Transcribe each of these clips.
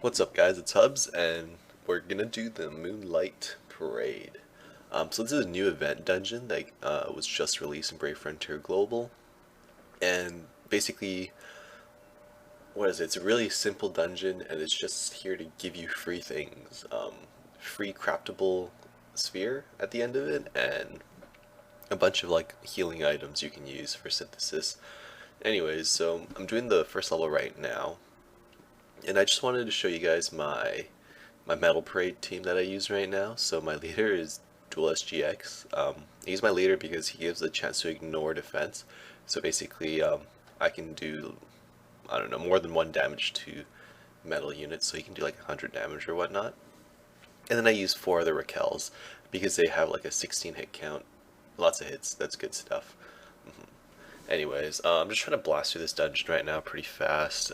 What's up guys, it's Hubs, and we're gonna do the Moonlight Parade. So this is a new event dungeon that was just released in Brave Frontier Global, and basically, what is it? It's a really simple dungeon, and it's just here to give you free things. Free craftable sphere at the end of it, and a bunch of like healing items you can use for synthesis. Anyways, so I'm doing the first level right now, and I just wanted to show you guys my Metal Parade team that I use right now. So my leader is Dual SGX. He's my leader because he gives a chance to ignore defense. So basically, I can do, I don't know, more than one damage to metal units. So he can do like 100 damage or whatnot. And then I use 4 other Raquels because they have like a 16 hit count. Lots of hits, that's good stuff. Anyways, I'm just trying to blast through this dungeon right now pretty fast.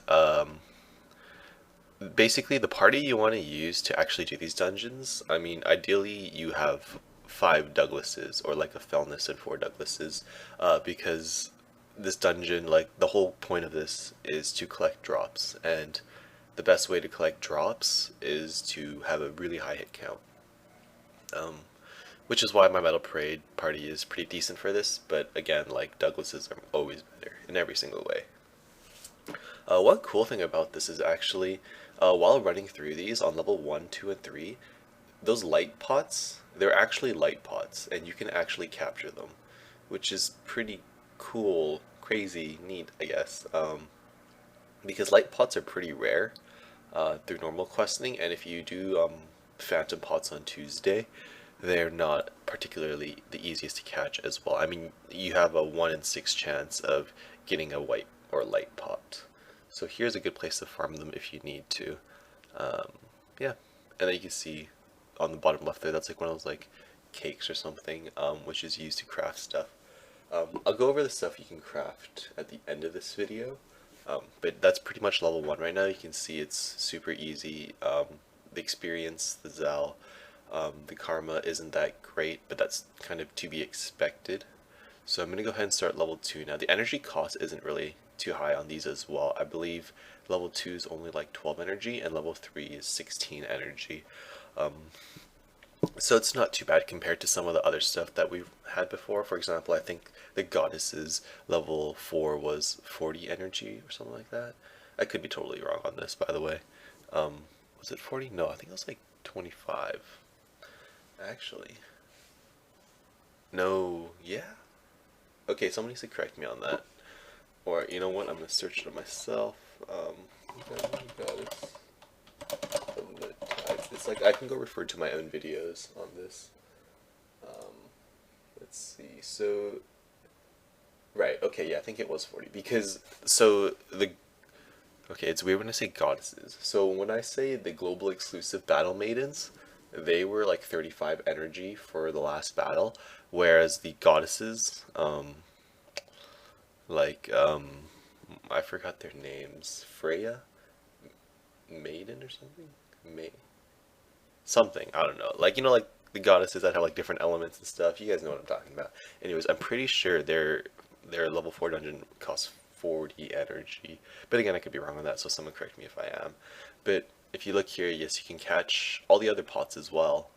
Basically, the party you want to use to actually do these dungeons, I mean, ideally you have 5 Douglases, or like a Felness and 4 Douglases, because this dungeon, like, the whole point of this is to collect drops, and the best way to collect drops is to have a really high hit count. Which is why my Metal Parade party is pretty decent for this, but again, like, Douglases are always better in every single way. One cool thing about this is actually, while running through these on level 1, 2, and 3, those light pots, they're actually light pots, and you can actually capture them, which is pretty cool, crazy, neat, I guess, because light pots are pretty rare through normal questing, and if you do phantom pots on Tuesday, they're not particularly the easiest to catch as well. I mean, you have a 1 in 6 chance of getting a white or light pot. So here's a good place to farm them if you need to. Yeah, and then you can see on the bottom left there, that's like one of those like cakes or something, which is used to craft stuff. I'll go over the stuff you can craft at the end of this video, but that's pretty much level 1 right now. You can see it's super easy. The experience, the Zal, the karma isn't that great, but that's kind of to be expected. So I'm going to go ahead and start level 2 now. The energy cost isn't really too high on these as well. I believe level 2 is only like 12 energy and level 3 is 16 energy. So it's not too bad compared to some of the other stuff that we've had before. For example, I think the Goddess's level 4 was 40 energy or something like that. I could be totally wrong on this, by the way. Was it 40? No, I think it was like 25. Actually. No, yeah? Okay, somebody needs to correct me on that. Or, you know what, I'm going to search it myself. It's like I can go refer to my own videos on this. Let's see, so... Right, okay, yeah, I think it was 40. Because, so, okay, it's weird when I say goddesses. So when I say the global exclusive battle maidens, they were like 35 energy for the last battle, whereas the goddesses, I forgot their names. Freya? Maiden or something? Something, I don't know. Like, you know, like the goddesses that have like different elements and stuff. You guys know what I'm talking about. Anyways, I'm pretty sure their level 4 dungeon costs 40 energy. But again, I could be wrong on that, so someone correct me if I am. But if you look here, yes, you can catch all the other pots as well.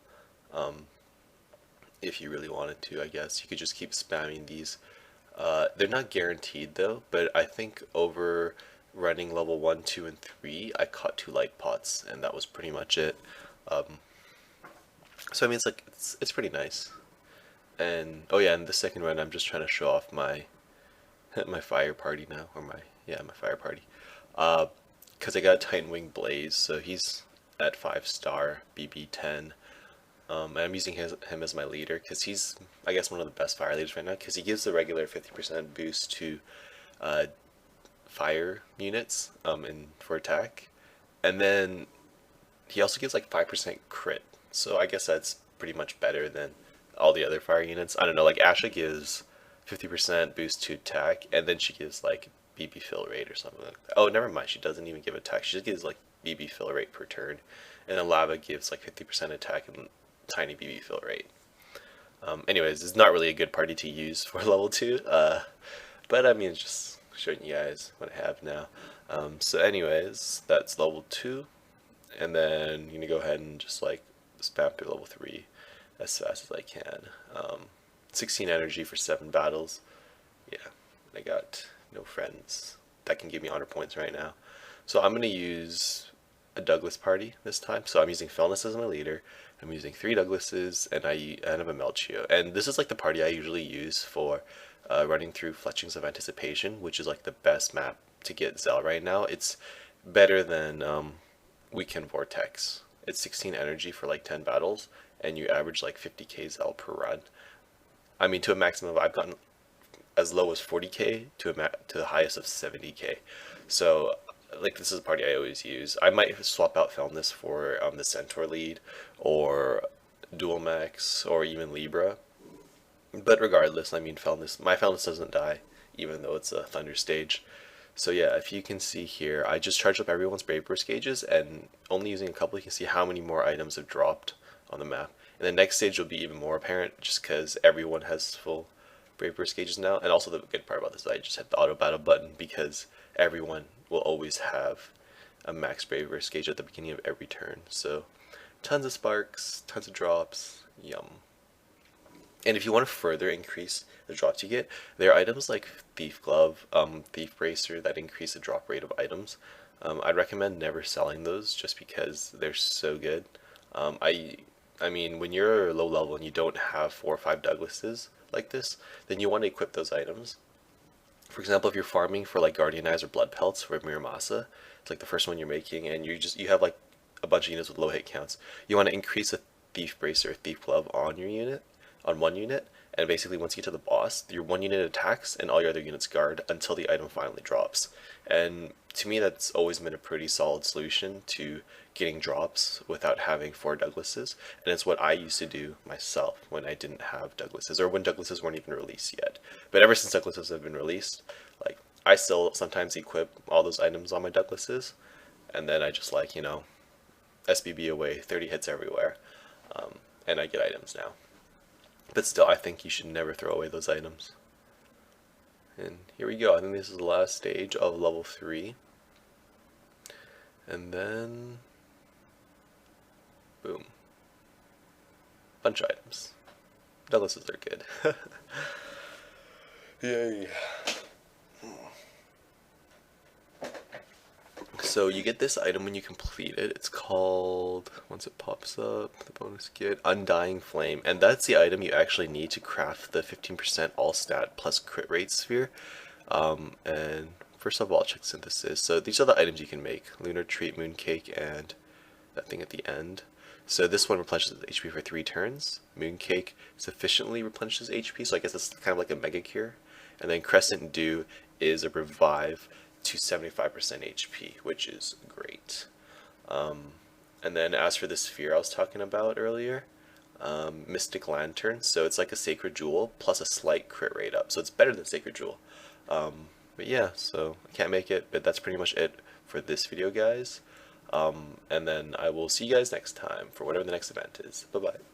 If you really wanted to, I guess. You could just keep spamming these. They're not guaranteed though, but I think over running level 1, 2, and 3, I caught 2 light pots, and that was pretty much it. So I mean, it's pretty nice. And oh yeah, in the second run, I'm just trying to show off my my fire party now, or my fire party. Because I got Titan Wing Blaze, so he's at 5-star BB10. And I'm using him as my leader because he's, I guess, one of the best fire leaders right now because he gives the regular 50% boost to fire units for attack, and then he also gives like 5% crit. So I guess that's pretty much better than all the other fire units. I don't know, like Asha gives 50% boost to attack, and then she gives like BB fill rate or something like that. Oh, never mind, she doesn't even give attack. She just gives like BB fill rate per turn, and then Lava gives like 50% attack and tiny BB fill rate. Anyways, it's not really a good party to use for level 2, but I mean, it's just showing you guys what I have now. So anyways, that's level 2, and then I'm gonna go ahead and just like spam through level 3 as fast as I can. 16 energy for 7 battles. Yeah, I got no friends that can give me honor points right now. So I'm gonna use a Douglas party this time. So I'm using Felness as my leader. I'm using 3 Douglases, and I have a Melchio. And this is like the party I usually use for running through Fletchings of Anticipation, which is like the best map to get Zell right now. It's better than Weekend Vortex. It's 16 energy for like 10 battles, and you average like 50k Zell per run. I mean, to a maximum, I've gotten as low as 40k to to the highest of 70k. So like this is a party I always use. I might swap out Felness for the Centaur lead or Dual Max or even Libra. But regardless, I mean my Felness doesn't die even though it's a Thunder stage. So yeah, if you can see here, I just charged up everyone's Brave Burst gauges, and only using a couple you can see how many more items have dropped on the map. And the next stage will be even more apparent just because everyone has full Brave Burst gauges now. And also the good part about this is I just hit the auto battle button because everyone will always have a max Brave Burst gauge at the beginning of every turn. So tons of sparks, tons of drops, yum. And if you want to further increase the drops you get, there are items like Thief Glove, Thief Bracer that increase the drop rate of items. I'd recommend never selling those just because they're so good. I mean, when you're low level and you don't have 4 or 5 Douglases like this, then you want to equip those items. For example, if you're farming for like Guardian Eyes or Blood Pelts for Miramasa, it's like the first one you're making, and you have like a bunch of units with low hit counts. You want to increase a Thief Bracer or Thief Glove on your unit, on one unit, and basically once you get to the boss, your one unit attacks and all your other units guard until the item finally drops. And to me, that's always been a pretty solid solution to getting drops without having 4 Douglases, and it's what I used to do myself when I didn't have Douglases, or when Douglases weren't even released yet. But ever since Douglases have been released, like I still sometimes equip all those items on my Douglases, and then I just like, you know, SBB away, 30 hits everywhere, and I get items now. But still, I think you should never throw away those items. And here we go. I think this is the last stage of level 3. And then, boom. Bunch of items. Douglases are good. Yay. So you get this item when you complete it. It's called, once it pops up, the bonus kit, Undying Flame. And that's the item you actually need to craft the 15% all stat plus crit rate sphere. And first of all, I'll check synthesis. So these are the items you can make. Lunar Treat, Mooncake, and that thing at the end. So this one replenishes HP for 3 turns. Mooncake sufficiently replenishes HP, so I guess it's kind of like a Mega Cure. And then Crescent Dew is a revive to 75% HP, which is great. And then as for the sphere I was talking about earlier, Mystic Lantern, so it's like a Sacred Jewel plus a slight crit rate up, so it's better than Sacred Jewel. But yeah, so I can't make it, but that's pretty much it for this video, guys. And then I will see you guys next time for whatever the next event is. Bye bye.